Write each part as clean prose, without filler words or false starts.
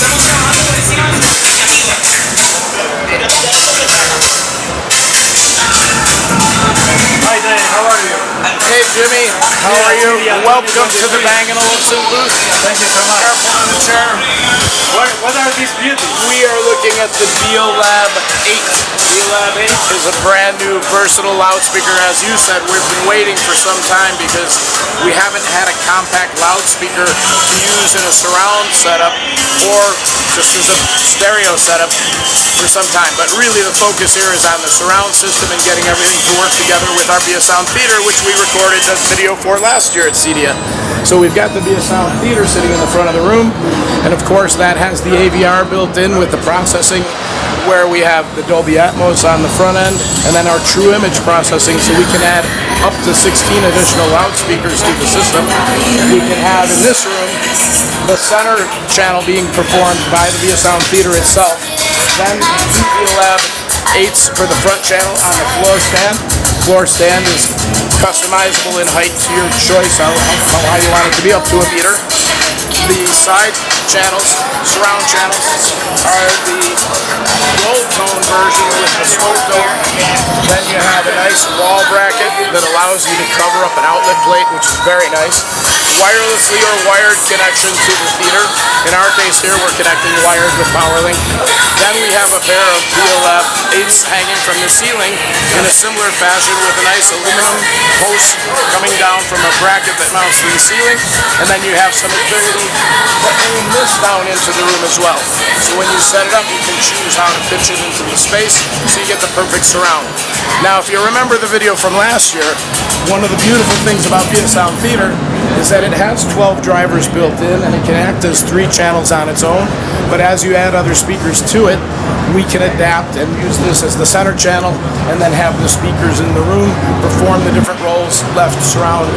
Hi Dave, how are you? Hey Jimmy, how are you? Welcome to the Bang & Olufsen booth. Thank you so much. Careful on the chair. What are these beauties? We are looking at the Beolab 8. Beolab 8 is a brand new versatile loudspeaker. As you said, we've been waiting for some time because we haven't had a compact loudspeaker to use in a surround setup or just as a stereo setup for some time. But really the focus here is on the surround system and getting everything to work together with our Be A Sound Theater, which we recorded a video for last year at CEDIA. So we've got the Be A Sound Theater sitting in the front of the room, and of course that has the AVR built in with the processing, where we have the Dolby Atmos on the front end and then our true image processing, so we can add up to 16 additional loudspeakers to the system. We can have in this room the center channel being performed by the Be A Sound Theater itself. Then Beolab 8s for the front channel on the floor stand. Floor stand is customizable in height to your choice, how you want it to be, up to a meter. The side channels, surround channels, are the low tone version with the slow tone. Then you have a nice wall bracket that allows you to cover up an outlet plate, which is very nice. Wirelessly or wired connection to the theater. In our case here, we're connecting wired with PowerLink. Then we have a pair of Beolab 8s hanging from the ceiling in a similar fashion with a nice aluminum post coming down from a bracket that mounts to the ceiling. And then you have some ability to aim this down into the room as well. So when you set it up, you can choose how to pitch it into the space so you get the perfect surround. Now, if you remember the video from last year, one of the beautiful things about Be A Sound Theater is that it has 12 drivers built in and it can act as 3 channels on its own. But as you add other speakers to it, we can adapt and use this as the center channel and then have the speakers in the room perform the different roles, left, surround,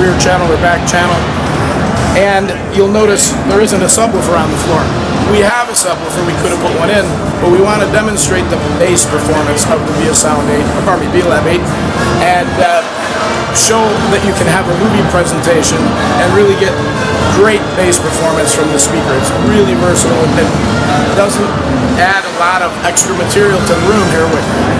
rear channel, or back channel. And you'll notice there isn't a subwoofer on the floor. We have a subwoofer, we could have put one in, but we want to demonstrate the bass performance of the Be A Sound 8, pardon me, Beolab 8, and show that you can have a movie presentation and really get great bass performance from the speaker. It's really versatile and it doesn't add a lot of extra material to the room here.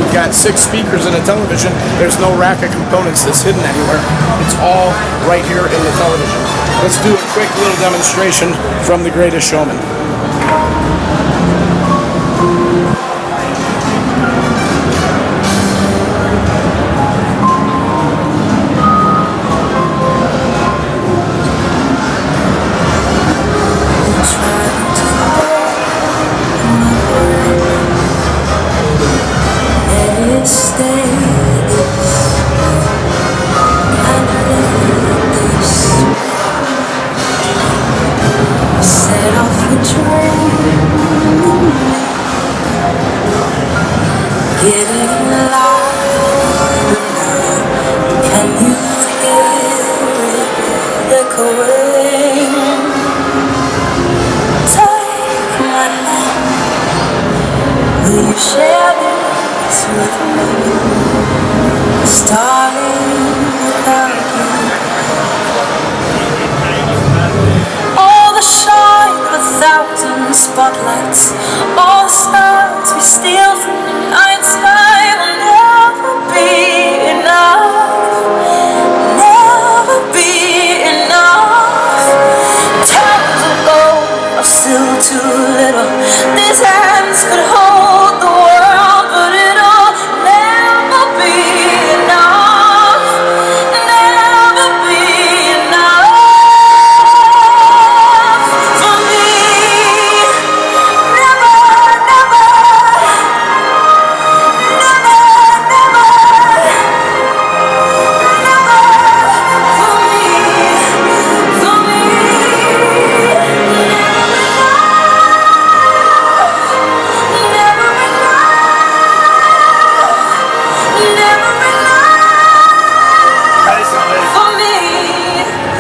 We've got 6 speakers and a television. There's no rack of components that's hidden anywhere. It's all right here in the television. Let's do a quick little demonstration from The Greatest Showman. Set off the train, getting louder now. Can you hear it echoing? Take my hand, will you share this with me? Starting without you. Thousand spotlights, all the stars we steal from the night sky will never be enough, never be enough. Towers of gold are still too little. These hands could hold the world, but it'll never be enough, never be enough.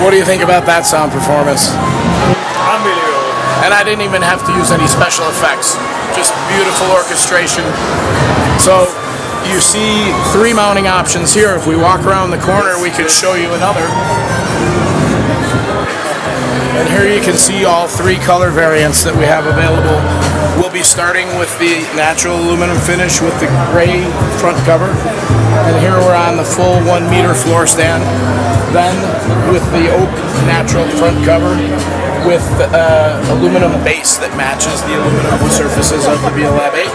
What do you think about that sound performance? Unbelievable. And I didn't even have to use any special effects, just beautiful orchestration. So you see 3 mounting options here. If we walk around the corner, we could show you another. And here you can see all 3 color variants that we have available. We'll be starting with the natural aluminum finish with the gray front cover. And here we're on the full 1 meter floor stand. Then with the oak natural front cover with aluminum base that matches the aluminum surfaces of the Beolab 8.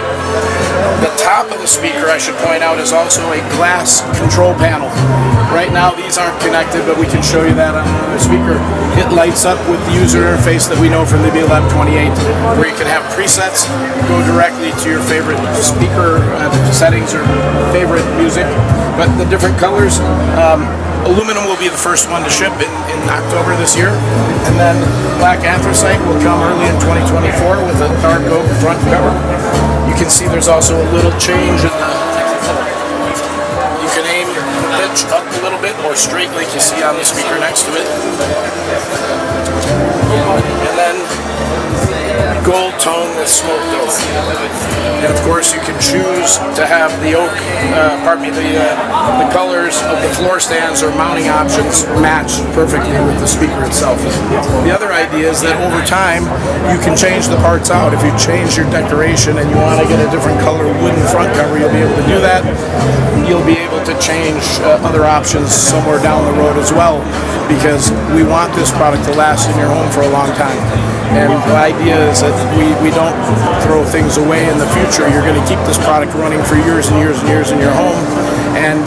The top of the speaker, I should point out, is also a glass control panel. Right now these aren't connected, but we can show you that on the speaker. It lights up with the user interface that we know from the Beolab 28, where you can have presets, go directly to your favorite speaker settings or favorite music. But the different colors, aluminum will be the first one to ship in October this year, and then black anthracite will come early in 2024 with a dark oak front cover. You can see there's also a little change in the, you can aim the pitch up a little bit or straight like you see on the speaker next to it. And then gold tone with smoked oak. And of course you can choose to have the oak, the colors of the floor stands or mounting options match perfectly with the speaker itself. The other idea is that over time you can change the parts out. If you change your decoration and you want to get a different color wooden front cover, you'll be able to do that. You'll be able to change other options somewhere down the road as well, because we want this product to last in your home for a long time. And the idea is that we don't throw things away in the future. You're going to keep this product running for years and years and years in your home, and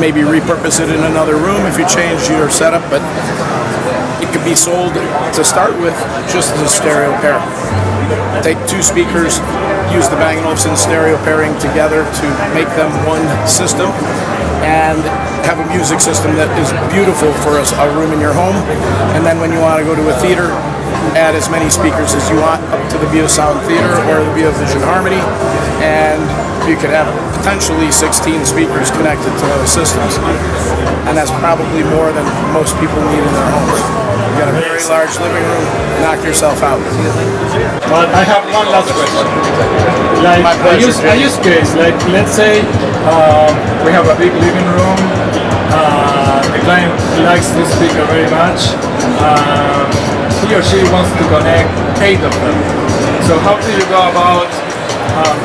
maybe repurpose it in another room if you change your setup, but it could be sold to start with just as a stereo pair. Take 2 speakers, use the Bang & Olufsen stereo pairing together to make them one system, and have a music system that is beautiful for a room in your home. And then when you want to go to a theater, add as many speakers as you want up to the Beosound Theater or the Beovision Harmony, and you could have potentially 16 speakers connected to those systems. And that's probably more than most people need in their homes. You got a very large living room, knock yourself out. But I have one last question. Like a use case, like let's say we have a big living room, the client likes this speaker very much, he or she wants to connect 8 of them. So how do you go about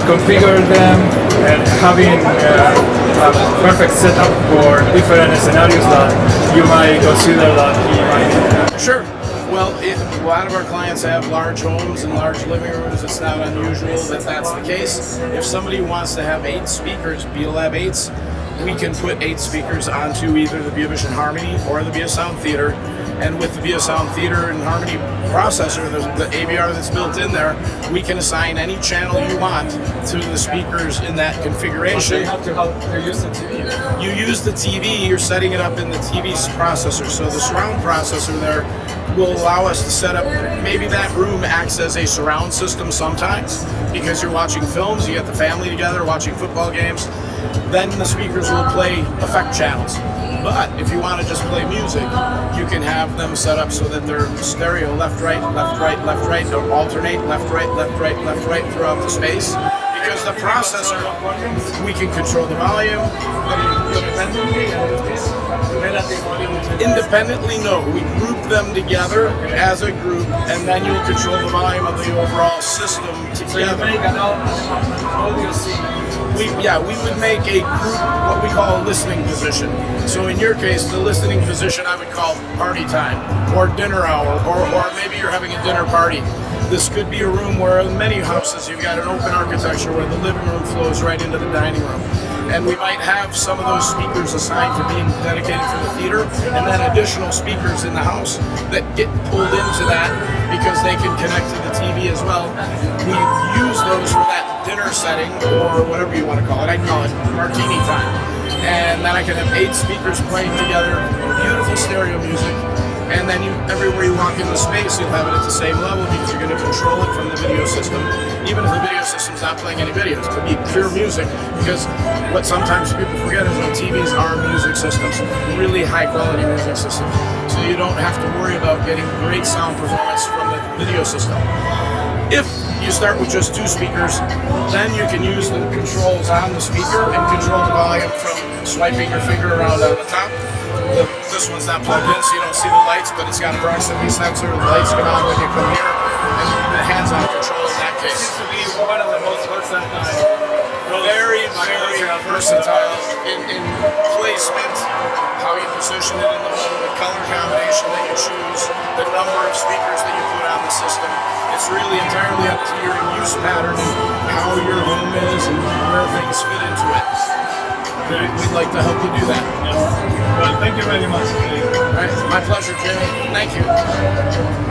configure them and having a perfect setup for different scenarios that you might consider that he might? Sure. Well, a lot of our clients have large homes and large living rooms. It's not unusual that that's the case. If somebody wants to have 8 speakers, Beolab 8s, we can put 8 speakers onto either the Beovision Harmony or the Beosound Theater. And with the Beosound Theater and Harmony processor, the AVR that's built in there, we can assign any channel you want to the speakers in that configuration. You have to use the TV. You use the TV, you're setting it up in the TV's processor. So the surround processor there will allow us to set up, maybe that room acts as a surround system sometimes, because you're watching films, you get the family together watching football games, then the speakers will play effect channels. But if you want to just play music, you can have them set up so that they're stereo, left, right, left, right, left, right, or alternate, left, right, left, right, left, right throughout the space. Because the processor, we can control the volume. Independently, no. We group them together as a group, and then you'll control the volume of the overall system together. We would make a group, what we call a listening position. So in your case, the listening position I would call party time, or dinner hour, or maybe you're having a dinner party. This could be a room where in many houses you've got an open architecture where the living room flows right into the dining room. And we might have some of those speakers assigned to being dedicated for the theater, and then additional speakers in the house that get pulled into that because they can connect to the TV as well. We use those for that dinner setting, or whatever you want to call it. I call it martini time. And then I can have 8 speakers playing together, beautiful stereo music. And then everywhere you walk in the space, you'll have it at the same level because you're going to control it from the video system. Even if the video system's not playing any videos, it could be pure music. Because what sometimes people forget is that TVs are music systems, really high quality music systems. So you don't have to worry about getting great sound performance from the video system. If you start with just 2 speakers, then you can use the controls on the speaker and control the volume from swiping your finger around on the top. The This one's not plugged in, so you don't see the lights, but it's got a proximity sensor. The lights come on when you come here, and the hands-on control in that case. Seems to be one of the most versatile. Very, very versatile in placement, how you position it in the home, the color combination that you choose, the number of speakers that you put on the system. It's really entirely up to your use pattern and how your home is and where things fit into it. We'd like to help you do that. Yes. Well, thank you very much. All right, my pleasure, Jimmy. Thank you.